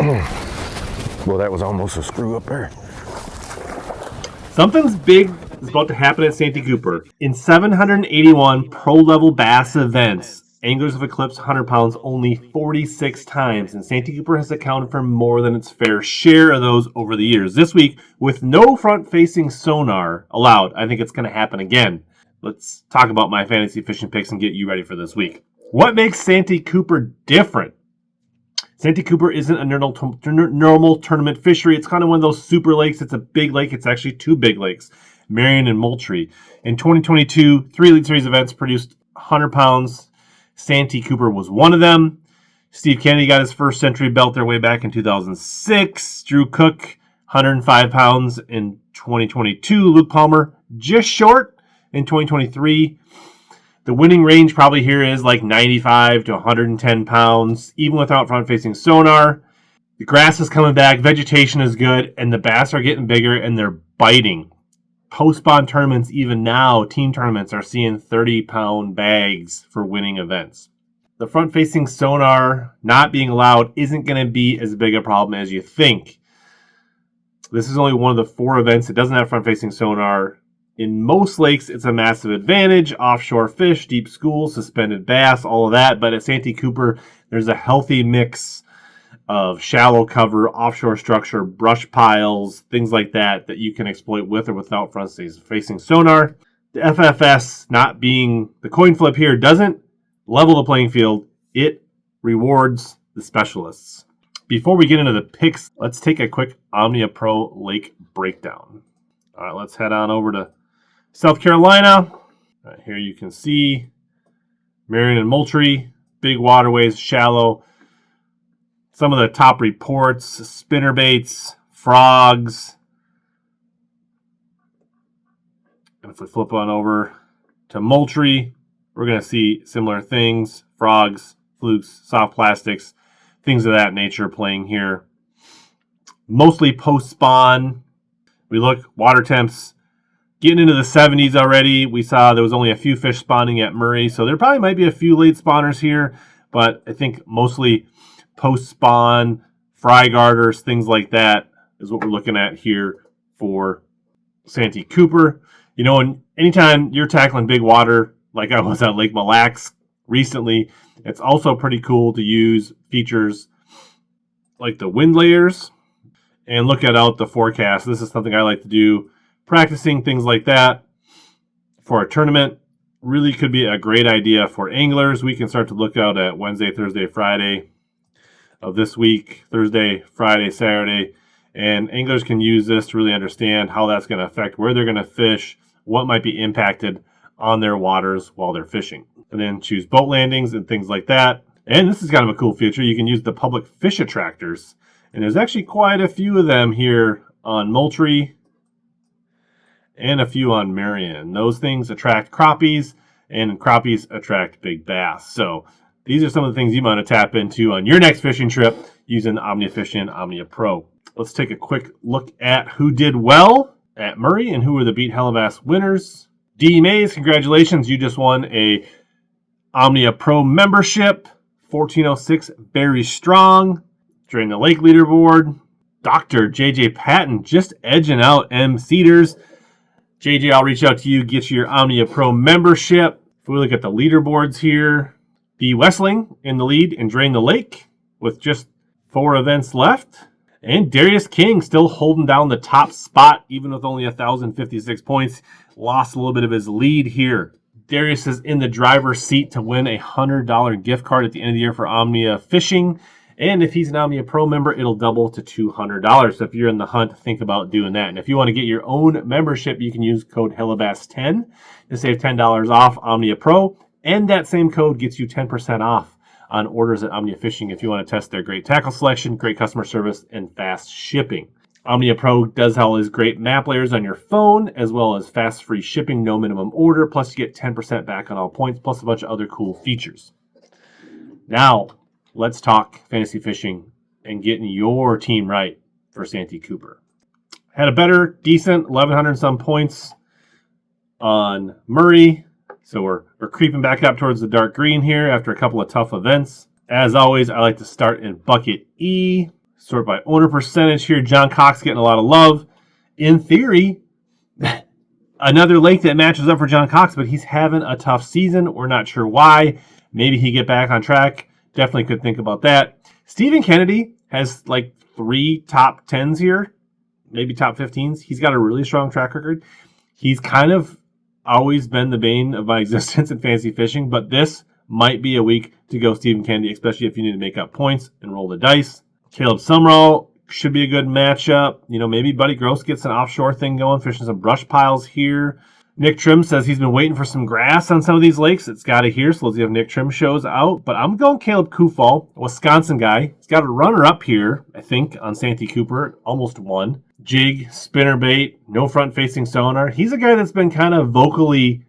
Well, that was almost a screw up there. Something's big is about to happen at Santee Cooper. In 781 pro-level bass events, anglers have eclipsed 100 pounds only 46 times, and Santee Cooper has accounted for more than its fair share of those over the years. This week, with no front-facing sonar allowed, I think it's going to happen again. Let's talk about my fantasy fishing picks and get you ready for this week. What makes Santee Cooper different? Santee Cooper isn't a normal tournament fishery. It's kind of one of those super lakes. It's a big lake. It's actually two big lakes, Marion and Moultrie. In 2022, 3 Elite Series events produced 100 pounds. Santee Cooper was one of them. Steve Kennedy got his first century belt there way back in 2006. Drew Cook, 105 pounds in 2022. Luke Palmer, just short in 2023. The winning range probably here is like 95 to 110 pounds, even without front-facing sonar. The grass is coming back, vegetation is good, and the bass are getting bigger and they're biting. Post-spawn tournaments, even now, team tournaments are seeing 30-pound bags for winning events. The front-facing sonar not being allowed isn't going to be as big a problem as you think. This is only one of the 4 events that doesn't have front-facing sonar. In most lakes, it's a massive advantage. Offshore fish, deep schools, suspended bass, all of that. But at Santee Cooper, there's a healthy mix of shallow cover, offshore structure, brush piles, things like that that you can exploit with or without front-facing sonar. The FFS not being the coin flip here doesn't level the playing field. It rewards the specialists. Before we get into the picks, let's take a quick Omnia Pro lake breakdown. All right, let's head on over to South Carolina. Here you can see Marion and Moultrie, big waterways, shallow. Some of the top reports, spinnerbaits, frogs. And if we flip on over to Moultrie, we're going to see similar things, frogs, flukes, soft plastics, things of that nature playing here. Mostly post-spawn. We look, water temps getting into the 70s already. We saw there was only a few fish spawning at Murray, so there probably might be a few late spawners here, but I think mostly post-spawn, fry garters, things like that is what we're looking at here for Santee Cooper. You know, and anytime you're tackling big water, like I was at Lake Mille Lacs recently, it's also pretty cool to use features like the wind layers and look out the forecast. This is something I like to do. Practicing things like that for a tournament really could be a great idea for anglers. We can start to look out at Wednesday, Thursday, Friday of this week, Thursday, Friday, Saturday, and anglers can use this to really understand how that's going to affect where they're going to fish, what might be impacted on their waters while they're fishing. And then choose boat landings and things like that. And this is kind of a cool feature. You can use the public fish attractors. And there's actually quite a few of them here on Moultrie and a few on Marion. Those things attract crappies, and crappies attract big bass. So these are some of the things you want to tap into on your next fishing trip using the Omnia Fishing Omnia Pro. Let's take a quick look at who did well at Murray and who were the Beat HellaBass winners. D. Mays, congratulations. You just won a Omnia Pro membership. 1406, very strong. During the lake leaderboard, Dr. JJ Patton just edging out M. Cedars. JJ, I'll reach out to you, get you your Omnia Pro membership. If we look at the leaderboards here, B. Westling in the lead and Drain the Lake with just 4 events left. And Darius King still holding down the top spot, even with only 1,056 points. Lost a little bit of his lead here. Darius is in the driver's seat to win a $100 gift card at the end of the year for Omnia Fishing. And if he's an Omnia Pro member, it'll double to $200. So if you're in the hunt, think about doing that. And if you want to get your own membership, you can use code HellaBass10 to save $10 off Omnia Pro. And that same code gets you 10% off on orders at Omnia Fishing if you want to test their great tackle selection, great customer service, and fast shipping. Omnia Pro does all his great map layers on your phone, as well as fast free shipping, no minimum order, plus you get 10% back on all points, plus a bunch of other cool features. Now, let's talk fantasy fishing and getting your team right for Santee Cooper. Had a better, decent 1,100 some points on Murray. So we're creeping back up towards the dark green here after a couple of tough events. As always, I like to start in bucket E. Sort by owner percentage here. John Cox getting a lot of love. In theory, another lake that matches up for John Cox, but he's having a tough season. We're not sure why. Maybe he get back on track. Definitely could think about that. Stephen Kennedy has like 3 top 10s here, maybe top 15s. He's got a really strong track record. He's kind of always been the bane of my existence in fantasy fishing, but this might be a week to go Stephen Kennedy, especially if you need to make up points and roll the dice. Caleb Summerall should be a good matchup. Maybe Buddy Gross gets an offshore thing going, fishing some brush piles here. Nick Trim says he's been waiting for some grass on some of these lakes. It's got to here, so let's see if Nick Trim shows out. But I'm going Caleb Kufal, a Wisconsin guy. He's got a runner-up here, I think, on Santee Cooper. Almost won. Jig, spinnerbait, no front-facing sonar. He's a guy that's been kind of vocally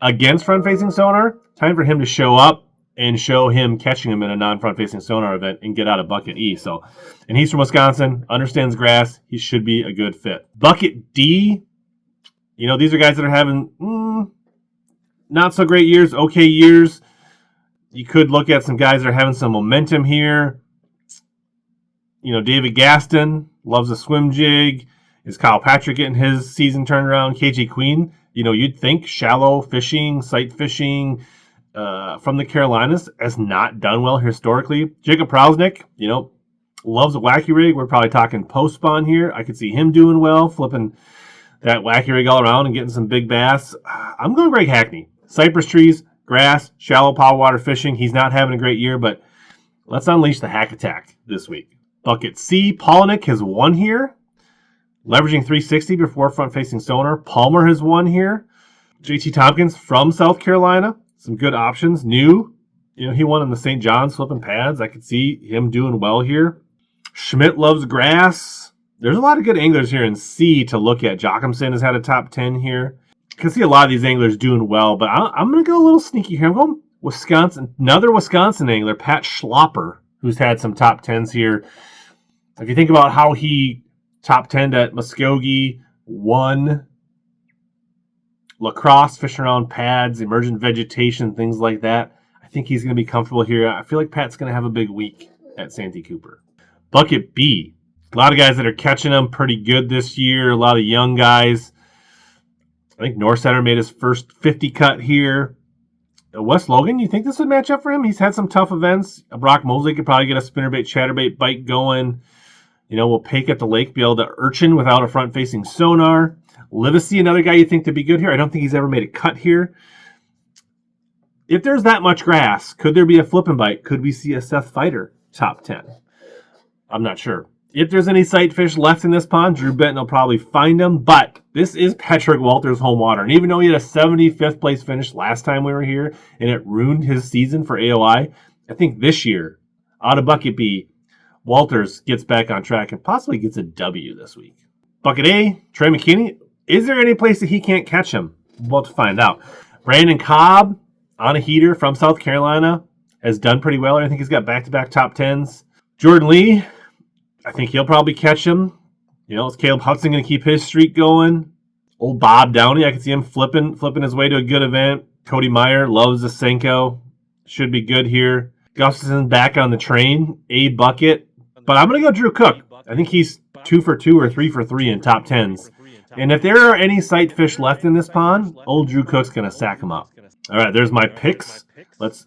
against front-facing sonar. Time for him to show up and show him catching him in a non-front-facing sonar event and get out of Bucket E. And he's from Wisconsin, understands grass. He should be a good fit. Bucket D, these are guys that are having not so great years, okay years. You could look at some guys that are having some momentum here. David Gaston loves a swim jig. Is Kyle Patrick getting his season turned around? KJ Queen, you'd think shallow fishing, sight fishing, from the Carolinas has not done well historically. Jacob Prousnick, loves a wacky rig. We're probably talking post spawn here. I could see him doing well, flipping that wacky rig all around and getting some big bass. I'm going Greg Hackney. Cypress trees, grass, shallow power water fishing. He's not having a great year, but let's unleash the hack attack this week. Bucket C, Polnick has won here. Leveraging 360 before front-facing sonar. Palmer has won here. JT Tompkins from South Carolina. Some good options. New. He won in the St. John's flipping pads. I could see him doing well here. Schmidt loves grass. There's a lot of good anglers here in C to look at. Jochimson has had a top 10 here. I can see a lot of these anglers doing well, but I'm going to go a little sneaky here. I'm going Wisconsin. Another Wisconsin angler, Pat Schlopper, who's had some top 10s here. If you think about how he top 10'd at Muskogee, won lacrosse, fishing around pads, emergent vegetation, things like that, I think he's going to be comfortable here. I feel like Pat's going to have a big week at Santee Cooper. Bucket B. A lot of guys that are catching them pretty good this year. A lot of young guys. I think Norsetter made his first 50 cut here. Wes Logan, you think this would match up for him? He's had some tough events. Brock Mosley could probably get a spinnerbait, chatterbait bite going. We'll pake at the lake, be able to urchin without a front-facing sonar. Livesey, another guy you think to be good here. I don't think he's ever made a cut here. If there's that much grass, could there be a flip and bite? Could we see a Seth Fighter top 10? I'm not sure. If there's any sight fish left in this pond, Drew Benton will probably find them. But this is Patrick Walter's home water. And even though he had a 75th place finish last time we were here, and it ruined his season for AOI, I think this year, out of Bucket B, Walters gets back on track and possibly gets a W this week. Bucket A, Trey McKinney. Is there any place that he can't catch him? We'll have to find out. Brandon Cobb, on a heater from South Carolina, has done pretty well. I think he's got back-to-back top 10s. Jordan Lee, I think he'll probably catch him. Is Caleb Hudson going to keep his streak going? Old Bob Downey, I can see him flipping his way to a good event. Cody Meyer loves the Senko. Should be good here. Gustafson back on the train. A bucket. But I'm going to go Drew Cook. I think he's 2 for 2 or 3 for 3 in top 10s. And if there are any sight fish left in this pond, old Drew Cook's going to sack them up. All right, there's my picks. Let's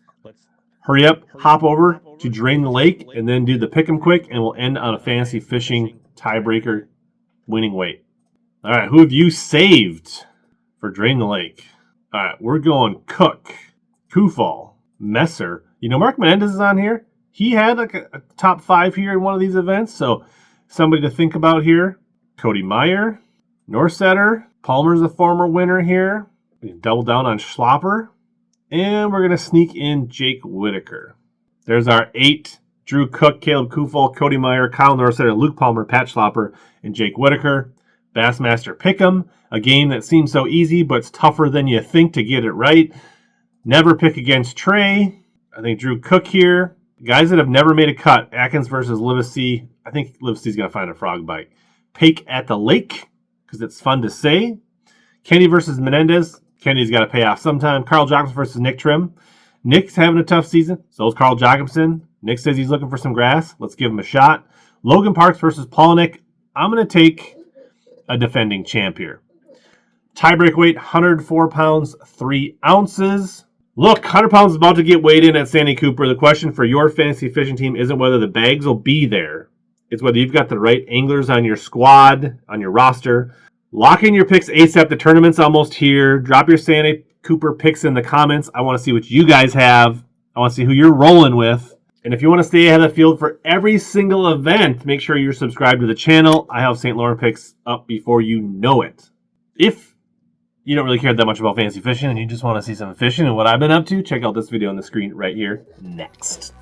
hurry up, hop over to Drain the Lake, and then do the pick 'em quick, and we'll end on a fantasy fishing tiebreaker winning weight. All right, who have you saved for Drain the Lake? All right, we're going Cook, Kufal, Messer. Mark Menendez is on here. He had like a top 5 here in one of these events, so somebody to think about here. Cody Meyer, Norsetter, Palmer's a former winner here. We can double down on Schlopper, and we're going to sneak in Jake Whitaker. There's our 8. Drew Cook, Caleb Kufal, Cody Meyer, Kyle Norsetter, Luke Palmer, Pat Schlopper, and Jake Whitaker. Bassmaster Pick'em, a game that seems so easy, but it's tougher than you think to get it right. Never pick against Trey. I think Drew Cook here. Guys that have never made a cut, Atkins versus Livesey. I think Livesey's going to find a frog bite. Pake at the Lake, because it's fun to say. Kenny versus Menendez. Kenny's got to pay off sometime. Carl Jacobson versus Nick Trim. Nick's having a tough season. So is Carl Jacobson. Nick says he's looking for some grass. Let's give him a shot. Logan Parks versus Palaniuk. I'm going to take a defending champ here. Tiebreak weight, 104 pounds, 3 ounces. Look, 100 pounds is about to get weighed in at Santee Cooper. The question for your fantasy fishing team isn't whether the bags will be there. It's whether you've got the right anglers on your squad, on your roster. Lock in your picks ASAP. The tournament's almost here. Drop your Santee Cooper picks in the comments. I want to see what you guys have. I want to see who you're rolling with. And if you want to stay ahead of the field for every single event, make sure you're subscribed to the channel. I have St. Lawrence picks up before you know it. If you don't really care that much about fantasy fishing and you just want to see some fishing and what I've been up to, check out this video on the screen right here next.